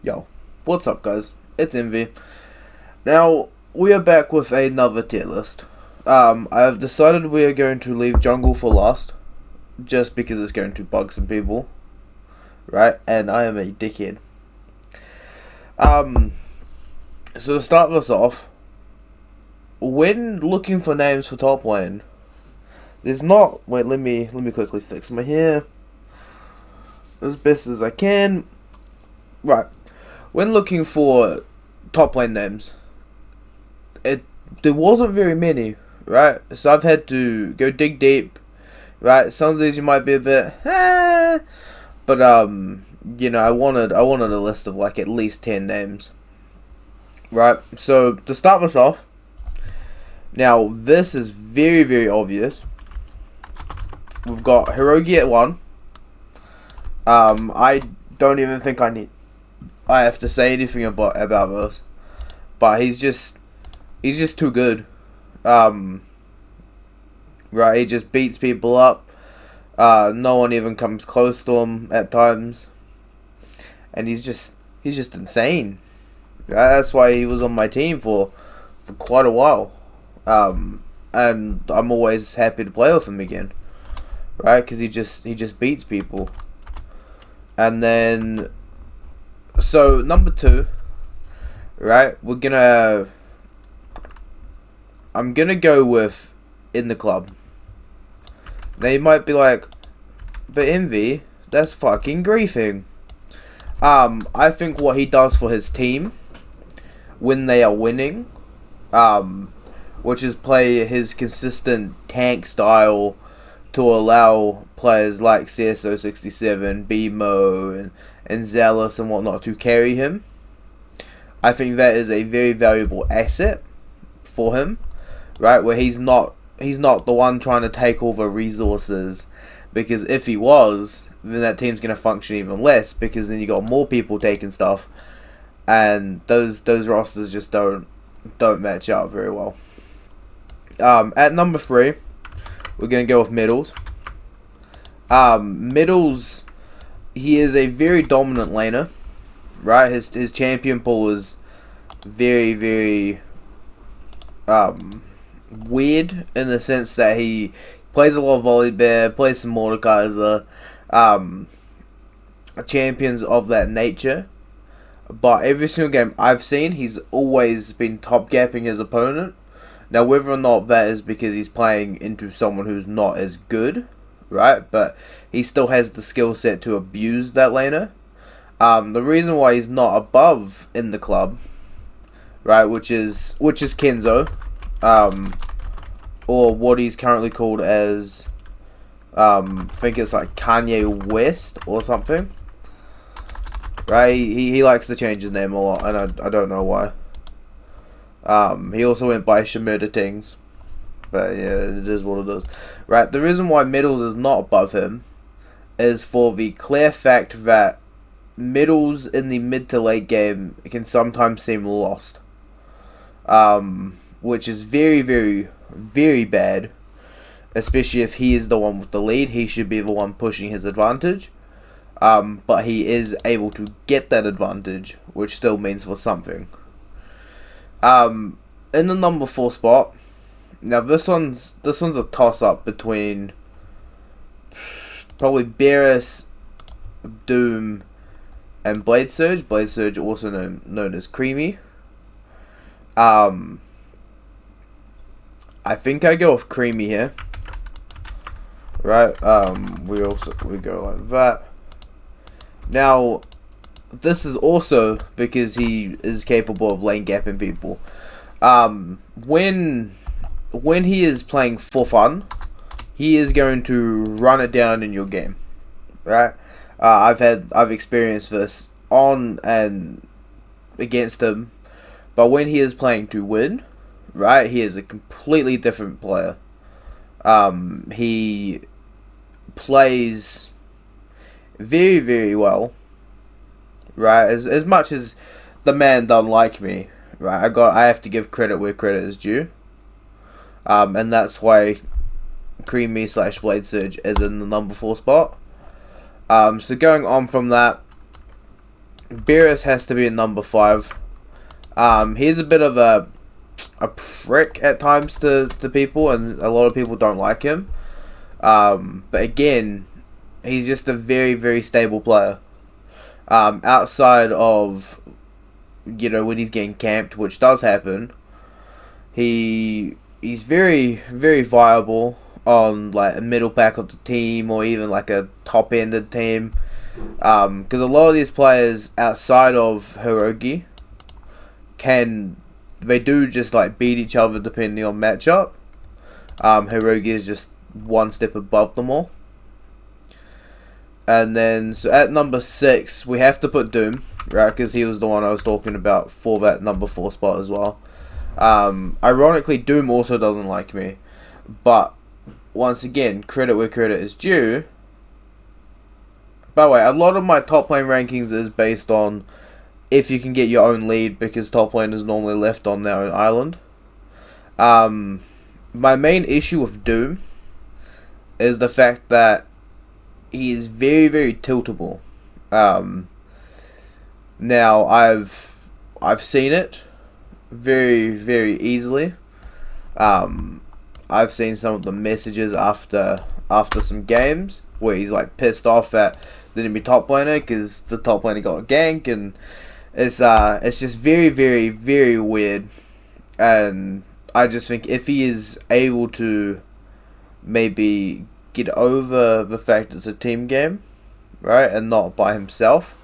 Yo, what's up guys? It's Envy. Now, we are back with another tier list. I have decided we are going to leave Jungle for last, just because it's going to bug some people, right? And I am a dickhead. So to start this off, when looking for names for top lane, there's not, wait, let me quickly fix my hair, as best as I can. Right. When looking for top lane names, there wasn't very many, right? So I've had to go dig deep, right? Some of these you might be a bit, but you know, I wanted a list of like at least 10 names, right? So to start this off, now this is very obvious. We've got Hirogi at 1. I don't even think I have to say anything about this, but he's just too good. Right, he just beats people up. No one even comes close to him at times, and he's just insane. That's why he was on my team for quite a while. And I'm always happy to play with him again, right? Because he just beats people. And then, so number 2, right? I'm gonna go with In the Club. Now you might be like, but Envy, that's fucking griefing. I think what he does for his team when they are winning, which is play his consistent tank style to allow players like CSO67, BMO, and Zealous and whatnot to carry him. I think that is a very valuable asset for him, right? Where he's not the one trying to take all the resources, because if he was, then that team's gonna function even less, because then you got more people taking stuff, and those rosters just don't match up very well. At number 3, we're gonna go with Middles. Middles, he is a very dominant laner, right? His champion pool is very weird in the sense that he plays a lot of Volibear, plays some Mordekaiser, champions of that nature. But every single game I've seen, he's always been top gapping his opponent. Now, whether or not that is because he's playing into someone who's not as good, right? But he still has the skill set to abuse that laner. The reason why he's not above In the Club, right, which is Kenzo, or what he's currently called as, I think it's like Kanye West or something, right? He likes to change his name a lot, and I don't know why. He also went by Shemurda Tings, but yeah, it is what it is, right? The reason why Middles is not above him is for the clear fact that Middles in the mid to late game can sometimes seem lost, which is very bad, especially if he is the one with the lead. He should be the one pushing his advantage, but he is able to get that advantage, which still means for something. In the number 4 spot, now this one's a toss up between probably Beerus, Doom, and Blade Surge. Blade Surge, also known as Creamy. I think I go with Creamy here, right? We go like that. Now, this is also because he is capable of lane gapping people. When he is playing for fun, he is going to run it down in your game, right? I've experienced this on and against him, but when he is playing to win, right, he is a completely different player. He plays very well, right? As much as the man don't like me, right? I have to give credit where credit is due. And that's why Creamy / Blade Surge is in the number 4 spot. So going on from that, Beerus has to be at number 5. He's a bit of a prick at times to people, and a lot of people don't like him. But again, he's just a very, very stable player. Outside of, when he's getting camped, which does happen, he's very, very viable on like a middle pack of the team, or even like a top-ended team. Because a lot of these players outside of Hirogi they do just like beat each other depending on matchup. Hirogi is just one step above them all. And then, so at number 6, we have to put Doom, right? Because he was the one I was talking about for that number 4 spot as well. Ironically, Doom also doesn't like me. But, once again, credit where credit is due. By the way, a lot of my top lane rankings is based on if you can get your own lead, because top lane is normally left on their own island. My main issue with Doom is the fact that he is very, very tiltable. Now I've seen it very, very easily. I've seen some of the messages after some games where he's like pissed off at the enemy top laner because the top laner got a gank, and it's just very, very, very weird. And I just think if he is able to maybe get over the fact it's a team game, right, and not by himself,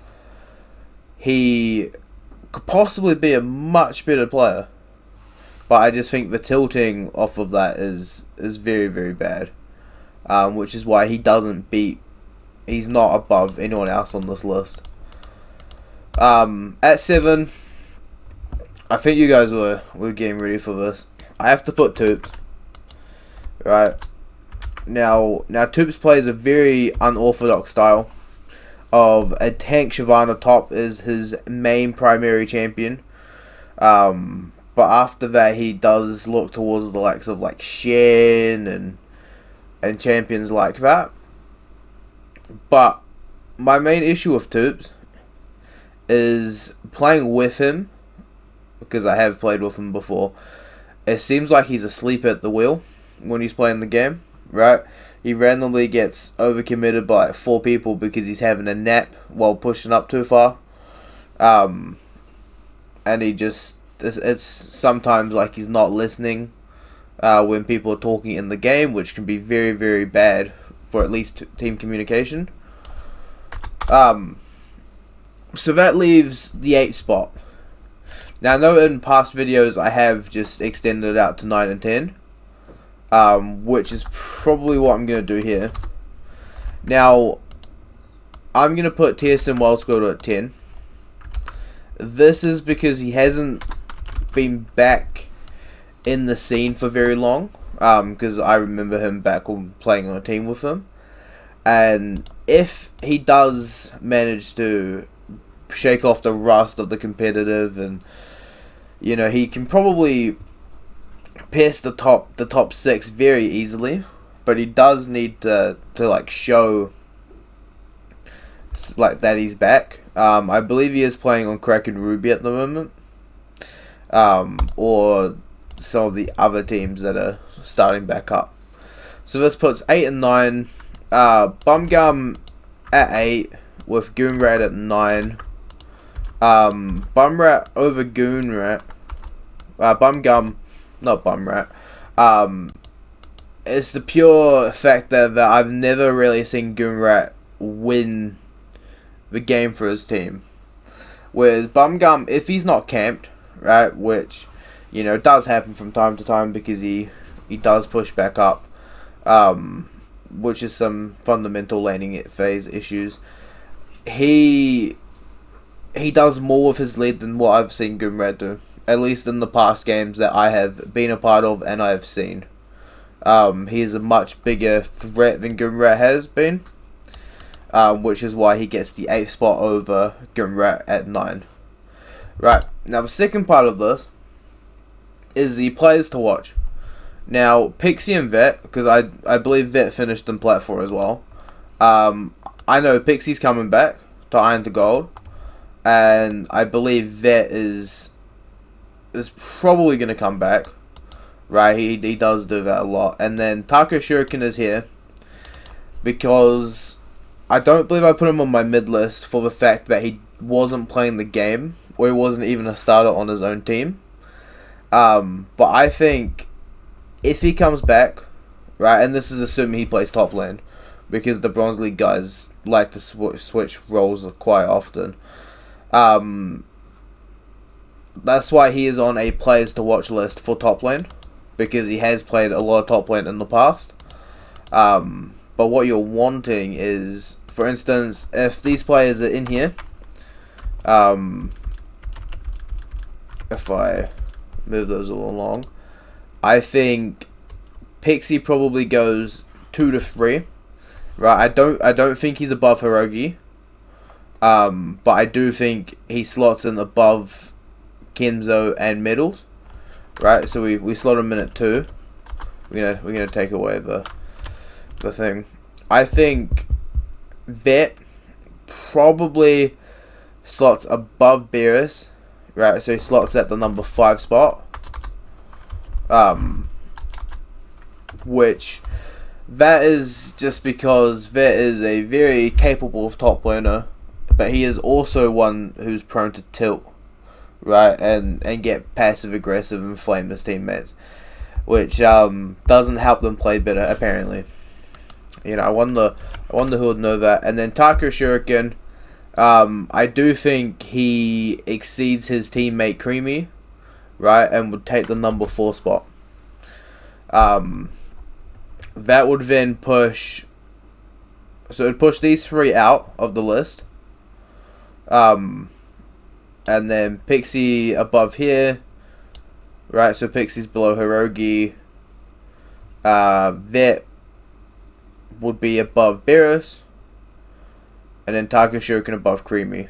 he could possibly be a much better player. But I just think the tilting off of that is very, very bad, which is why he's not above anyone else on this list. At 7, I think you guys were getting ready for this. I have to put Toops. Right. Now Toops plays a very unorthodox style of a tank. Shyvana top is his main primary champion. But after that, he does look towards the likes of like Shen and champions like that. But my main issue with Toops is playing with him, because I have played with him before. It seems like he's asleep at the wheel when he's playing the game, right? He randomly gets overcommitted by like 4 people because he's having a nap while pushing up too far. And it's sometimes like he's not listening when people are talking in the game, which can be very, very bad for at least team communication. So that leaves the 8 spot. Now, I know in past videos I have just extended it out to 9 and 10, which is probably what I'm going to do here. Now, I'm going to put TSM Wildscroll at 10. This is because he hasn't been back in the scene for very long, because I remember him back when playing on a team with him. And if he does manage to shake off the rust of the competitive, and he can probably pierce the top 6 very easily, but he does need to like show like that he's back. I believe he is playing on Kraken Ruby at the moment, or some of the other teams that are starting back up. So this puts 8 and 9. Bumgum at 8 with Goonrat at 9. Bumrat over Goonrat. Bumgum, not Bumrat. It's the pure fact that I've never really seen Goonrat win the game for his team. Whereas Bumgum, if he's not camped, right, which does happen from time to time because he does push back up, which is some fundamental laning phase issues. He does more with his lead than what I've seen Goonrat do, at least in the past games that I have been a part of and I have seen. He is a much bigger threat than Goonrat has been, which is why he gets the 8th spot over Goonrat at 9. Right, now the second part of this is the players to watch. Now, Pixie and Vet, because I believe Vet finished in Plat 4 as well. I know Pixie's coming back to Iron to Gold. and I believe Vet is probably going to come back. Right, he does do that a lot. And then Taco Shuriken is here because I don't believe I put him on my mid list for the fact that he wasn't playing the game, or he wasn't even a starter on his own team. But I think if he comes back, right, and this is assuming he plays top lane, because the Bronze League guys like to switch roles quite often. That's why he is on a players to watch list for top lane, because he has played a lot of top lane in the past. But what you're wanting is, for instance, if these players are in here, if I move those all along, I think Pixie probably goes 2 to 3. Right, I don't think he's above Hirogi. But I do think he slots in above Kenzo and Medals. Right, so we slot him in at 2. We're gonna take away the thing. I think Vet probably slots above Beerus. Right, so he slots at the number 5 spot. Which that is just because Vet is a very capable top laner, but he is also one who's prone to tilt, right, and get passive aggressive and flame his teammates, which doesn't help them play better apparently. I wonder who would know that. And then Taco Shuriken, I do think he exceeds his teammate Creamy, right, and would take the number 4 spot. That would then push, so it would push these 3 out of the list. And then Pixie above here, right, so Pixie's below Hirogi. Vet would be above Beerus, and then Taco Shuriken above Creamy.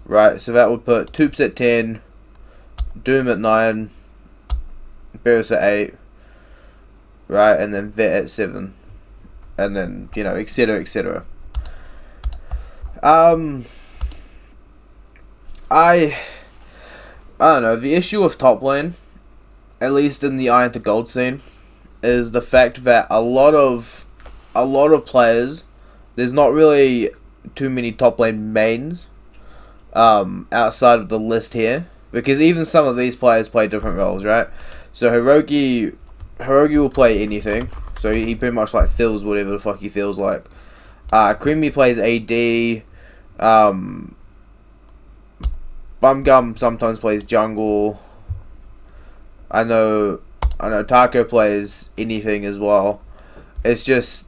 Right, so that would put Toops at 10, Doom at 9, Beerus at 8, right, and then Vet at 7, and then, etc, etc. I don't know, the issue with top lane, at least in the Iron to Gold scene, is the fact that a lot of players, there's not really too many top lane mains outside of the list here, because even some of these players play different roles, right? So Hirogi will play anything, so he pretty much like feels whatever the fuck he feels like. Creamy plays AD. Bumgum sometimes plays jungle. I know Taco plays anything as well. It's just,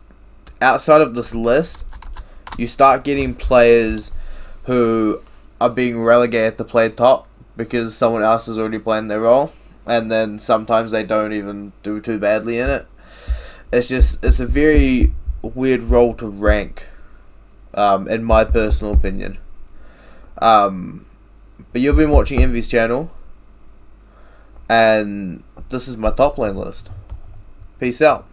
outside of this list, you start getting players who are being relegated to play top because someone else is already playing their role, and then sometimes they don't even do too badly in it. It's a very weird role to rank, in my personal opinion. But you've been watching Envy's channel, and this is my top lane list. Peace out.